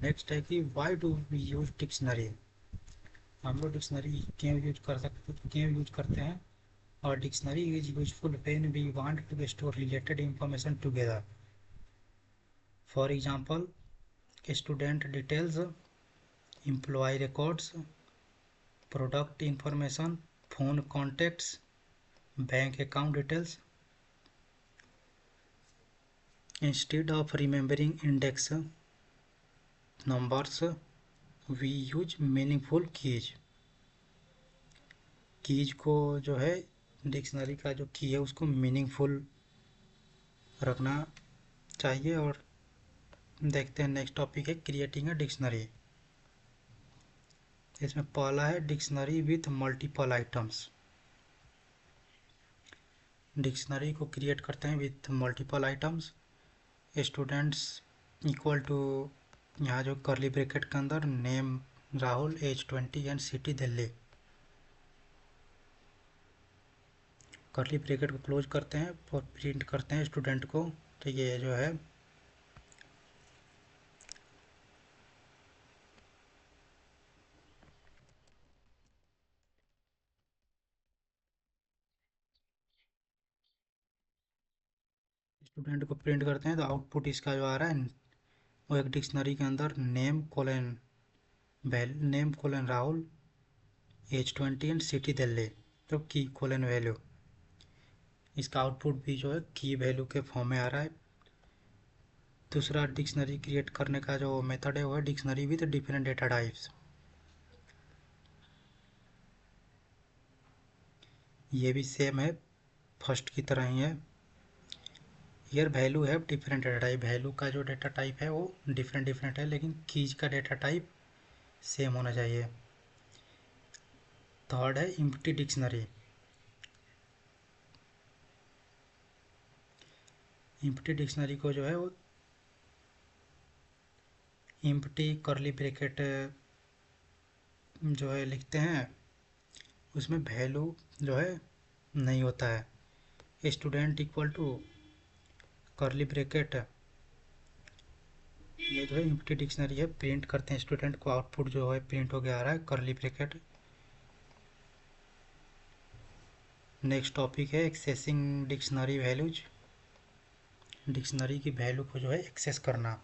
Speaker 1: Next है कि why do we use dictionary. हम लोग डिक्शनरी क्यों यूज करते हैं। और dictionary is useful when we want to store related information together. For example, student details, employ records, product information, phone contacts, bank account details. Instead of remembering index numbers we use meaningful keys. Keys को जो है dictionary का जो की है उसको meaningful रखना चाहिए। और देखते हैं नेक्स्ट टॉपिक है क्रिएटिंग अ डिक्शनरी। इसमें पहला है dictionary with multiple items. Dictionary को क्रिएट करते हैं with multiple items. Students equal to, यहाँ जो कर्ली ब्रैकेट के अंदर name Rahul, age 20 and city Delhi. Curly bracket को क्लोज करते हैं और प्रिंट करते हैं स्टूडेंट को। तो ये जो है स्टूडेंट को प्रिंट करते हैं तो आउटपुट इसका जो आ रहा है वो एक डिक्शनरी के अंदर name colon Rahul, age 20 and city Delhi, तो की कोलन वैल्यू। इसका आउटपुट भी जो है की वैल्यू के फॉर्म में आ रहा है। दूसरा डिक्शनरी क्रिएट करने का जो मेथड है वो है dictionary with different data types. ये भी सेम है, फर्स्ट की तरह ही है। ईयर वैल्यू है डिफरेंट डेटा टाइप, वैल्यू का जो डेटा टाइप है वो डिफरेंट डिफरेंट है लेकिन कीज का डेटा टाइप सेम होना चाहिए। थर्ड है इम्प्टी डिक्शनरी। इम्प्टी डिक्शनरी को जो है वो इम्प्टी कर्ली ब्रैकेट जो है लिखते हैं, उसमें वैल्यू जो है नहीं होता है। Student equal to curly bracket, ये जो है इम्प्टी डिक्शनरी है, प्रिंट करते हैं स्टूडेंट को, आउटपुट जो है प्रिंट हो गया आ रहा है कर्ली ब्रैकेट। नेक्स्ट टॉपिक है एक्सेसिंग डिक्शनरी वैल्यूज। डिक्शनरी की वैल्यू को जो है एक्सेस करना।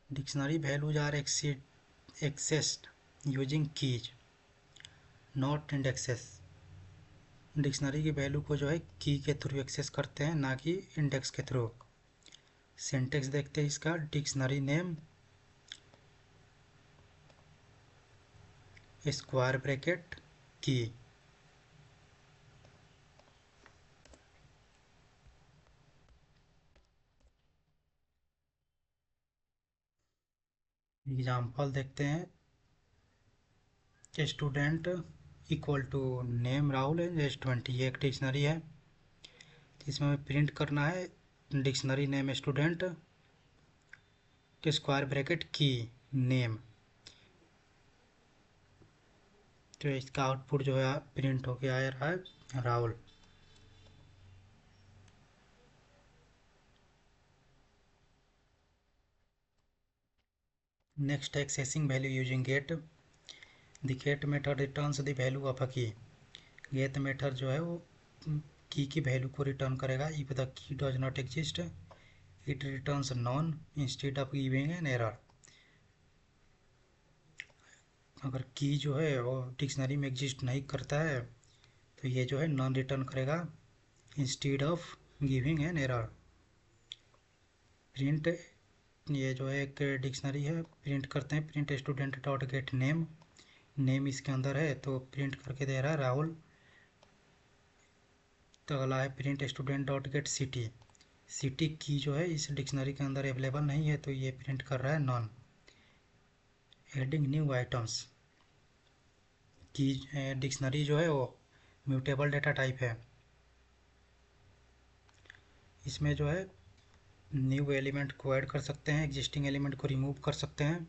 Speaker 1: Dictionary values are accessed using keys not indexes. Dictionary की वैल्यू को जो है की के थ्रू एक्सेस करते हैं, ना कि इंडेक्स के थ्रू। सिंटेक्स देखते हैं इसका, dictionary name square bracket key. Example देखते हैं, student equal to name Rahul and age 20, ये एक डिक्शनरी है। इसमें हमें प्रिंट करना है dictionary name student square bracket की नेम। तो इसका आउटपुट जो है प्रिंट होके आ रहा है Rahul. Next accessing value using get. The get method returns the value of a key. Get method जो है वो की वैल्यू को रिटर्न करेगा। If the key does not exist it returns non instead of giving an error. अगर की जो है वो डिक्शनरी में एग्जिस्ट नहीं करता है तो ये जो है नॉन रिटर्न करेगा instead of giving an error. Print, ये जो है एक डिक्शनरी है, प्रिंट करते हैं print student dot gate name. Name इसके अंदर है तो प्रिंट करके दे रहा है राहुल। तो अगला है print student dot gate city. City की जो है इस डिक्शनरी के अंदर अवेलेबल नहीं है तो ये प्रिंट कर रहा है नॉन। Adding new items. की डिक्शनरी जो है वो म्यूटेबल डेटा टाइप है। इसमें जो है न्यू एलिमेंट को ऐड कर सकते हैं, एग्जिस्टिंग एलिमेंट को रिमूव कर सकते हैं।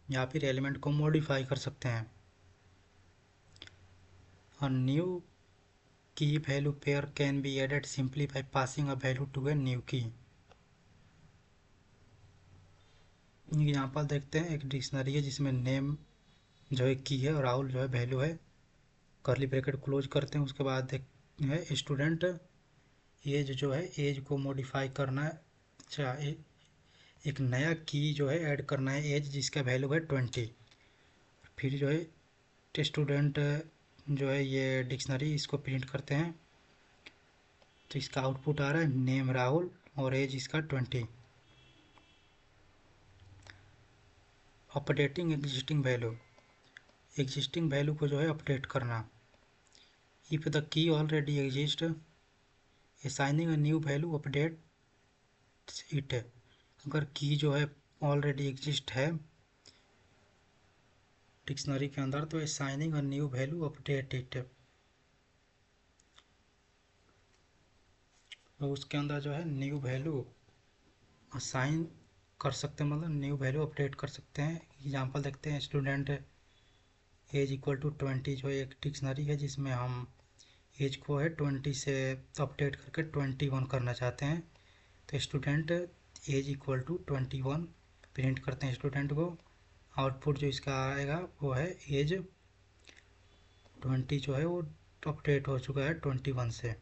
Speaker 1: या फिर एलिमेंट को मॉडिफाई कर सकते हैं। और new key value pair can be added simply by passing a value to a new key. Example देखते हैं, एक डिक्शनरी है जिसमें नेम जो है की है और राहुल जो है वैल्यू है। कर्ली ब्रैकेट क्लोज करते हैं, उसके बाद है स्टूडेंट एज जो है एज को मॉडिफाई करना है। अच्छा, एक नया की जो है ऐड करना है एज जिसका वैल्यू है 20। फिर जो है स्टूडेंट जो है ये डिक्शनरी इसको प्रिंट करते हैं तो इसका आउटपुट आ रहा है नेम राहुल और एज इसका 20। अपडेटिंग एग्जिस्टिंग वैल्यू को जो है अपडेट करना। If the key already exist assigning a new value update it. अगर की जो है ऑलरेडी एग्जिस्ट है डिक्शनरी के अंदर तो assigning a new value update it. तो उसके अंदर जो है न्यू वैल्यू असाइन कर सकते हैं, मतलब न्यू वैल्यू अपडेट कर सकते हैं। एग्जांपल देखते हैं, स्टूडेंट एज इक्वल टू 20 जो एक डिक्शनरी है जिसमें हम एज को है 20 से अपडेट करके 21 करना चाहते हैं। तो student age equal to 21 print करते हैं स्टूडेंट को। आउटपुट जो इसका आएगा वो है एज 20 जो है वो अपडेट हो चुका है 21 से।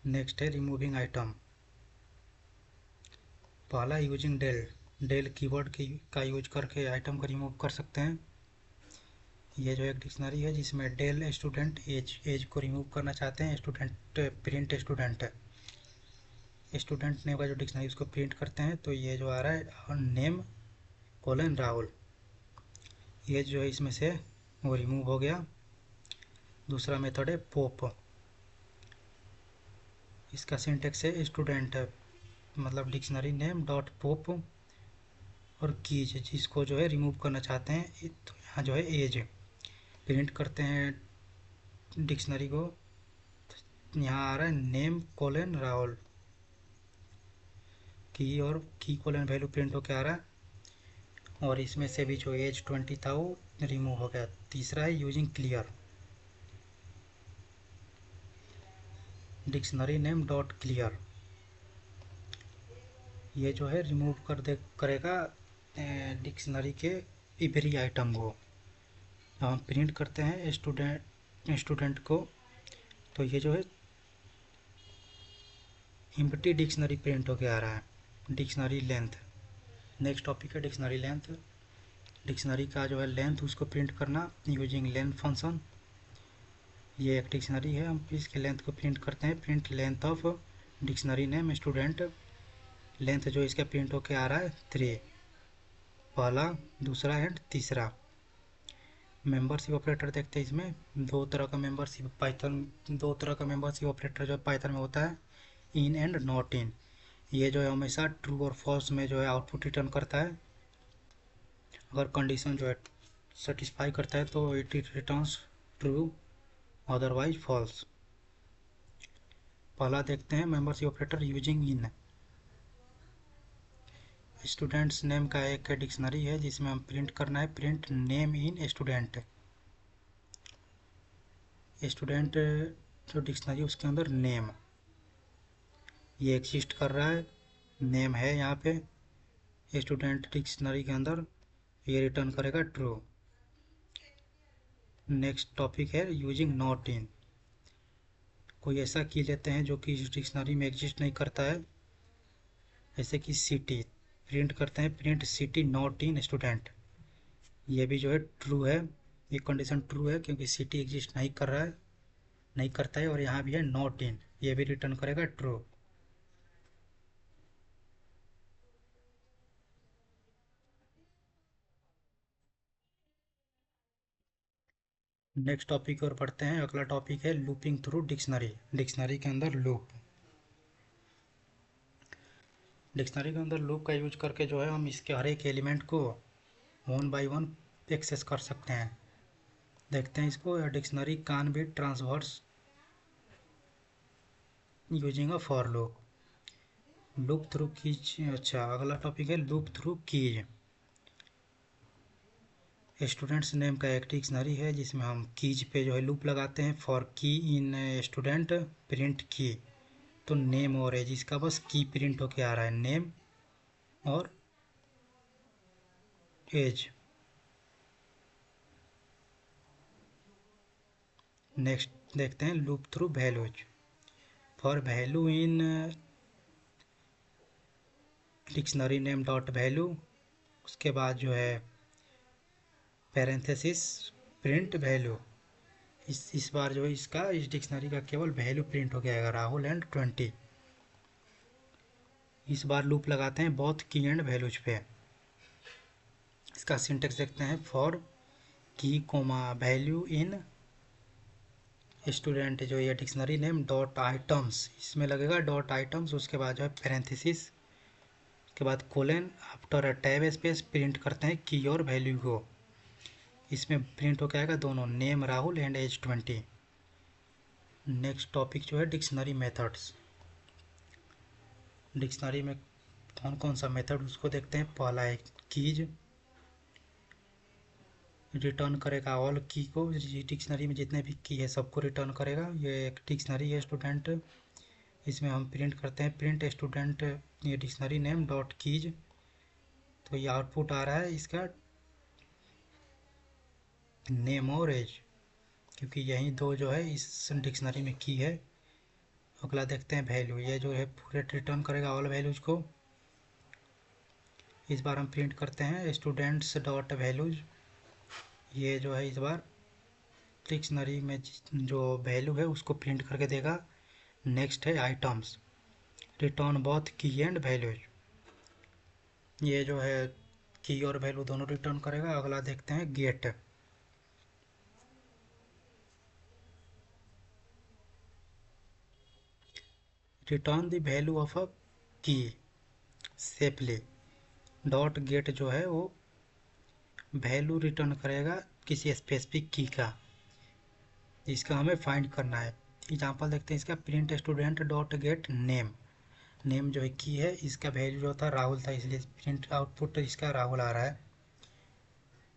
Speaker 1: नेक्स्ट है रिमूविंग आइटम। पहला यूजिंग डेल कीवर्ड का यूज करके आइटम को रिमूव कर सकते हैं। ये जो एक डिक्शनरी है जिसमें डेल स्टूडेंट एज को रिमूव करना चाहते हैं। स्टूडेंट प्रिंट स्टूडेंट नेम का जो डिक्शनरी उसको प्रिंट करते हैं तो ये जो आ रहा है नेम कोलन राहुल। ये जो है इसमें से वो रिमूव हो गया। दूसरा मेथड है पॉप। इसका सिंटेक्स है स्टूडेंट मतलब डिक्शनरी नेम डॉट पॉप और कीज जिसको जो है रिमूव करना चाहते हैं। तो यहाँ जो है एज प्रिंट करते हैं डिक्शनरी को, यहाँ आ रहा है नेम कोलन राहुल। की और की कोलन वैल्यू प्रिंट होकर आ रहा है और इसमें से भी जो एज 20 था वो रिमूव हो गया। तीसरा है using clear. Dictionary name dot clear ये जो है रिमूव कर दे करेगा डिक्शनरी के एवरी आइटम को। हम प्रिंट करते हैं स्टूडेंट स्टूडेंट को। तो ये जो है एम्प्टी डिक्शनरी प्रिंट होके आ रहा है। डिक्शनरी लेंथ, नेक्स्ट टॉपिक है डिक्शनरी लेंथ। डिक्शनरी का जो है लेंथ उसको प्रिंट करना यूजिंग लेंथ फंक्शन। ये एक डिक्शनरी है, हम इसके लेंथ को प्रिंट करते हैं। Print length of dictionary name student. Length जो इसका प्रिंट होके आ रहा है 3, पहला, दूसरा एंड तीसरा। मेंबरशिप ऑपरेटर देखते हैं। इसमें दो तरह का मेंबरशिप ऑपरेटर जो पाइथन में होता है, इन एंड नॉट इन। ये जो है हमेशा ट्रू और फॉल्स में जो है आउटपुट रिटर्न करता है। अगर कंडीशन जो है सेटिस्फाई करता है तो it returns true, otherwise false. पहला देखते हैं membership operator using in. Students name का एक डिक्शनरी है जिसमें हम प्रिंट करना है print name in student. Student जो डिक्शनरी उसके अंदर नेम ये एग्जिस्ट कर रहा है, नेम है यहाँ पे। स्टूडेंट डिक्शनरी के अंदर ये रिटर्न करेगा ट्रू। नेक्स्ट टॉपिक है यूजिंग नॉट इन। कोई ऐसा की लेते हैं जो कि इस डिक्शनरी में एग्जिस्ट नहीं करता है, जैसे कि सिटी। प्रिंट करते हैं print city not in student. ये भी जो है ट्रू है, ये कंडीशन ट्रू है क्योंकि सिटी एग्जिस्ट नहीं कर रहा है, नहीं करता है। और यहाँ भी है नॉट इन, ये भी रिटर्न करेगा ट्रू। नेक्स्ट टॉपिक और पढ़ते हैं। अगला टॉपिक है लूपिंग थ्रू डिक्शनरी। डिक्शनरी के अंदर लूप। डिक्शनरी के अंदर लूप का यूज करके जो है हम इसके हर एक एलिमेंट को वन बाय वन एक्सेस कर सकते हैं। देखते हैं इसको। Dictionary can be transverse using a for loop. Loop through keys. अच्छा, अगला टॉपिक है loop through keys. Students name का एक डिक्शनरी है जिसमें हम कीज पे जो है लूप लगाते हैं। फॉर की इन स्टूडेंट प्रिंट की। तो नेम और एज, इसका बस की प्रिंट होके आ रहा है, नेम और एज। नेक्स्ट देखते हैं loop through values. For value in dictionary name dot value, उसके बाद जो है पैरेंथेसिस प्रिंट वैल्यू। इस बार जो है इसका इस डिक्शनरी का केवल वैल्यू प्रिंट हो गया है, राहुल एंड 20। इस बार लूप लगाते हैं बोथ की एंड वैल्यूज पे। इसका सिंटेक्स देखते हैं। फॉर की कोमा वैल्यू इन स्टूडेंट, जो ये डिक्शनरी नेम डॉट आइटम्स, इसमें लगेगा डॉट आइटम्स, उसके बाद जो है पैरेंथेसिस, उसके बाद colon, after tab space print करते हैं की और वैल्यू को। इसमें प्रिंट होकर आएगा दोनों, name Rahul and age 20। Next topic जो है डिक्शनरी मेथड्स। डिक्शनरी में कौन कौन सा मेथड उसको देखते हैं। पहला है कीज, रिटर्न करेगा ऑल की को। डिक्शनरी में जितने भी की है सबको रिटर्न करेगा। ये एक डिक्शनरी है स्टूडेंट, इसमें हम प्रिंट करते हैं प्रिंट स्टूडेंट ये डिक्शनरी नेम डॉट कीज। तो ये आउटपुट आ रहा है इसका नेम और एज, क्योंकि यही दो जो है इस डिक्शनरी में की है। अगला देखते हैं वैल्यू। ये जो है पूरे रिटर्न करेगा ऑल वैल्यूज को। इस बार हम प्रिंट करते हैं स्टूडेंट्स डॉट वैल्यूज। ये जो है इस बार डिक्शनरी में जो वैल्यू है उसको प्रिंट करके देगा। नेक्स्ट है आइटम्स, रिटर्न बोथ की एंड वैल्यूज। ये जो है की और वैल्यू दोनों रिटर्न करेगा। अगला देखते हैं get. Return the value of a key safely. Dot gate जो है वो वैल्यू रिटर्न करेगा किसी स्पेसिफिक की का, जिसका हमें फाइंड करना है। एग्जांपल देखते हैं इसका। Print student dot gate name. Name जो है की है, इसका वैल्यू जो था राहुल था, इसलिए प्रिंट आउटपुट इसका राहुल आ रहा है।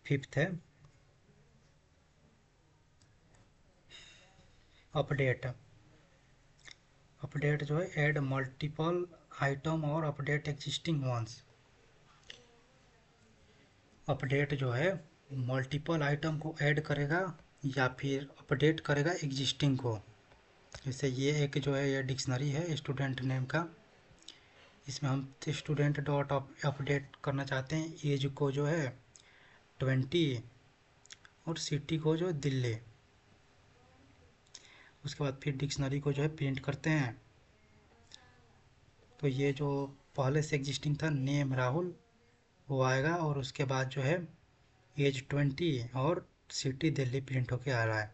Speaker 1: फिफ्थ है अपडेट। अपडेट जो है ऐड मल्टीपल आइटम और अपडेट एग्जिस्टिंग वंस। अपडेट जो है मल्टीपल आइटम को ऐड करेगा या फिर अपडेट करेगा एग्जिस्टिंग को। जैसे ये एक जो है ये डिक्शनरी है स्टूडेंट नेम का, इसमें हम स्टूडेंट डॉट अपडेट करना चाहते हैं एज को जो है 20 और सिटी को जो है दिल्ली। उसके बाद फिर डिक्शनरी को जो है प्रिंट करते हैं। तो ये जो पहले से एग्जिस्टिंग था नेम राहुल वो आएगा, और उसके बाद जो है एज 20 और सिटी दिल्ली प्रिंट होके आ रहा है।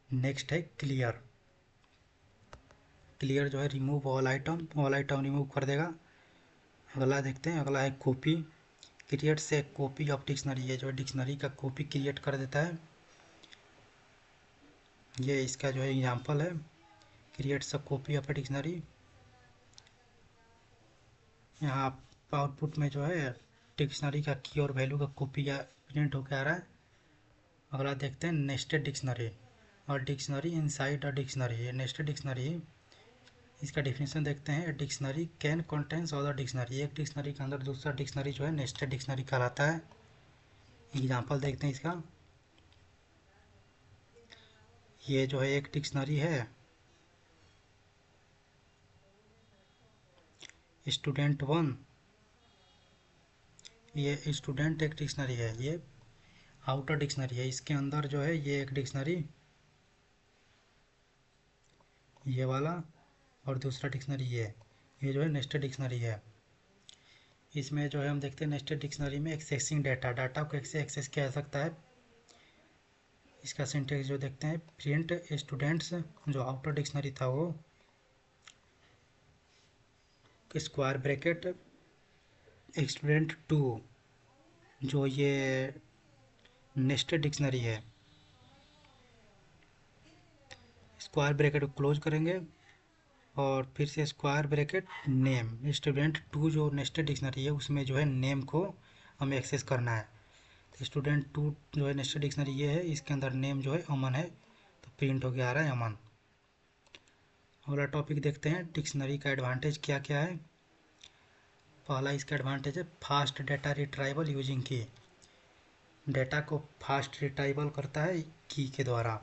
Speaker 1: नेक्स्ट है क्लियर। क्लियर जो है रिमूव ऑल आइटम रिमूव कर देगा। अगला देखते हैं, अगला है कॉपी। क्रिएट से कॉपी ऑफ डिक्शनरी है, जो डिक्शनरी का कॉपी क्रिएट कर देता है। ये इसका जो है एग्जांपल है, क्रिएट से कॉपी ऑफ डिक्शनरी। यहाँ आउटपुट में जो है डिक्शनरी का की और वैल्यू का कॉपी या प्रिंट होकर आ रहा है। अगला देखते हैं नेस्टेड डिक्शनरी और डिक्शनरी इनसाइड अ डिक्शनरी। ये नेस्टेड डिक्शनरी, इसका डेफिनेशन देखते हैं। Dictionary can contains other dictionary, एक डिक्शनरी के अंदर दूसरा डिक्शनरी जो है नेस्टेड डिक्शनरी कहलाता है। एग्जांपल देखते हैं इसका। ये जो है एक डिक्शनरी है स्टूडेंट वन, ये स्टूडेंट एक डिक्शनरी है, ये आउटर डिक्शनरी है। इसके अंदर जो है ये एक डिक्शनरी ये वाला, और दूसरा डिक्शनरी ये जो है नेस्टेड डिक्शनरी है। इसमें जो है हम देखते हैं नेस्टेड डिक्शनरी में एक्सेसिंग डाटा को कैसे एक्सेस किया जा सकता है। इसका सिंटेक्स जो देखते हैं, प्रिंट स्टूडेंट्स, जो आउटर डिक्शनरी था वो स्क्वायर ब्रैकेट स्टूडेंट टू, जो ये नेस्टेड डिक्शनरी है, स्क्वायर ब्रैकेट को क्लोज करेंगे और फिर से square bracket name. Student two जो नेस्टेड डिक्शनरी है उसमें जो है नेम को हमें एक्सेस करना है। तो स्टूडेंट टू जो है नेस्टेड डिक्शनरी ये है, इसके अंदर नेम जो है अमन है, तो प्रिंट हो गया आ रहा है अमन। अगला टॉपिक देखते हैं, डिक्शनरी का एडवांटेज क्या क्या है। पहला इसका एडवांटेज है fast data retrieval using key. डाटा को फास्ट रिट्राइवल करता है की के द्वारा।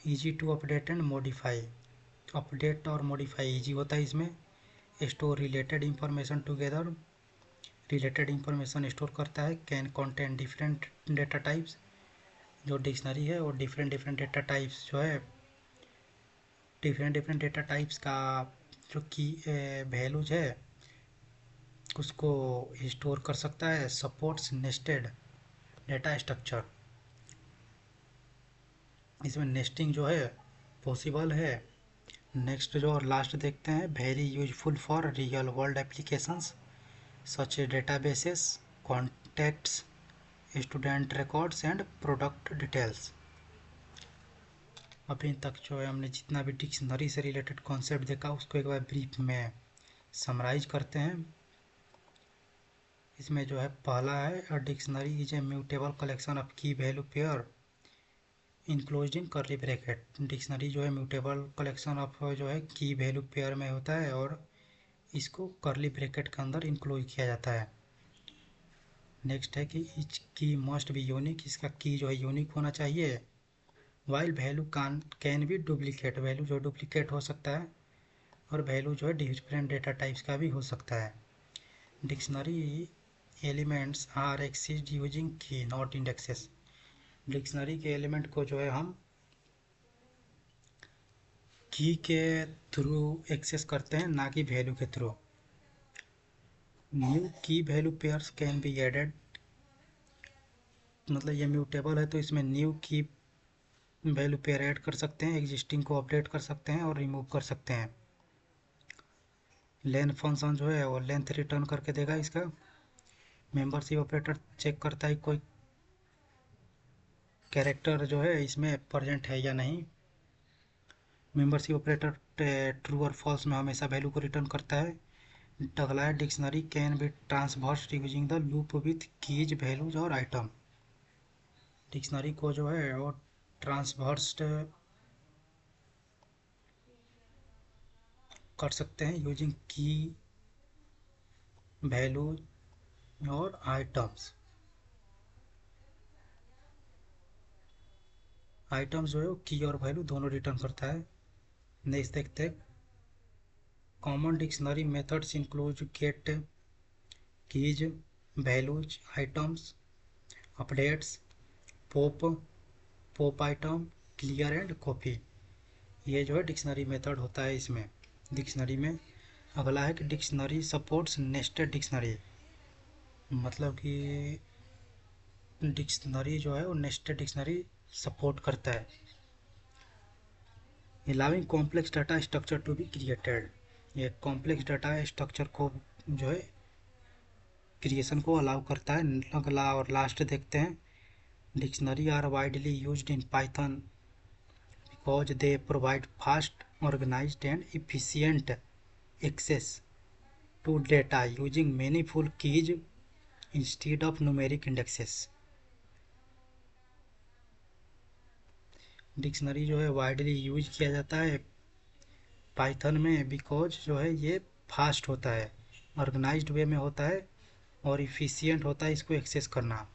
Speaker 1: Easy to update and modify, update और मॉडिफाई इजी होता है इसमें। Store related information together, related information store करता है। Can contain different data types, जो डिक्शनरी है और डिफरेंट डिफरेंट डेटा टाइप्स जो है, डिफरेंट डिफरेंट डेटा टाइप्स का जो की वैल्यूज है उसको स्टोर कर सकता है। सपोर्ट्स नेस्टेड डेटा स्ट्रक्चर, इसमें नेस्टिंग जो है पॉसिबल है। नेक्स्ट जो और लास्ट देखते हैं, very useful for real world applications such databases, contacts, student records and product details. अभी तक जो है हमने जितना भी डिक्शनरी से रिलेटेड कॉन्सेप्ट देखा उसको एक बार ब्रीफ में समराइज करते हैं। इसमें जो है पहला है, a dictionary is a mutable collection of की वैल्यू पेयर इंक्लोज्ड इन कर्ली ब्रैकेट। डिक्शनरी जो है म्यूटेबल कलेक्शन ऑफ जो है की वैल्यू पेयर में होता है और इसको कर्ली ब्रैकेट के अंदर इंक्लूड किया जाता है। नेक्स्ट है कि इच की मस्ट बी यूनिक, इसका की जो है यूनिक होना चाहिए। While value can be duplicate, value जो डुप्लीकेट हो सकता है, और वैल्यू जो है डिफरेंट डेटा टाइप्स का भी हो सकता है। Dictionary elements are accessed using key not indexes, dictionary के एलिमेंट को जो है हम की के थ्रू एक्सेस करते हैं, ना कि वैल्यू के थ्रू। New key value pairs can be added, मतलब ये म्यूटेबल है तो इसमें new key value pair add कर सकते हैं, एग्जिस्टिंग को अपडेट कर सकते हैं और रिमूव कर सकते हैं। लेंथ फंक्शन जो है वो लेंथ रिटर्न करके देगा इसका। मेंबरशिप ऑपरेटर चेक करता है कोई कैरेक्टर जो है इसमें प्रेजेंट है या नहीं। मेंबरशिप ऑपरेटर ट्रू और फॉल्स में हमेशा वैल्यू को रिटर्न करता है। अगला है dictionary can be transverse using the loop with keys values और आइटम, डिक्शनरी को जो है वो ट्रांसवर्स कर सकते हैं यूजिंग की वैल्यूज और आइटम्स। आइटम्स जो है वो की और वैल्यू दोनों रिटर्न करता है। नेक्स्ट देखते हैं, common dictionary methods include get, keys, values, items, updates, pop, pop item, clear and copy. ये जो है डिक्शनरी मेथड होता है इसमें डिक्शनरी में। अगला है कि डिक्शनरी सपोर्ट्स नेस्टेड डिक्शनरी, मतलब कि डिक्शनरी जो है वो नेस्टेड डिक्शनरी सपोर्ट करता है। Allowing complex data structure to be created, ये कॉम्प्लेक्स डाटा स्ट्रक्चर को जो है क्रिएशन को अलाउ करता है। अगला और लास्ट देखते हैं, dictionary are widely used in Python because they provide fast, organized and efficient access to data using meaningful keys instead of numeric indexes। Dictionary जो है वाइडली यूज किया जाता है पाइथन में बिकॉज जो है ये फास्ट होता है, ऑर्गेनाइज्ड वे में होता है और इफ़िशियंट होता है इसको एक्सेस करना।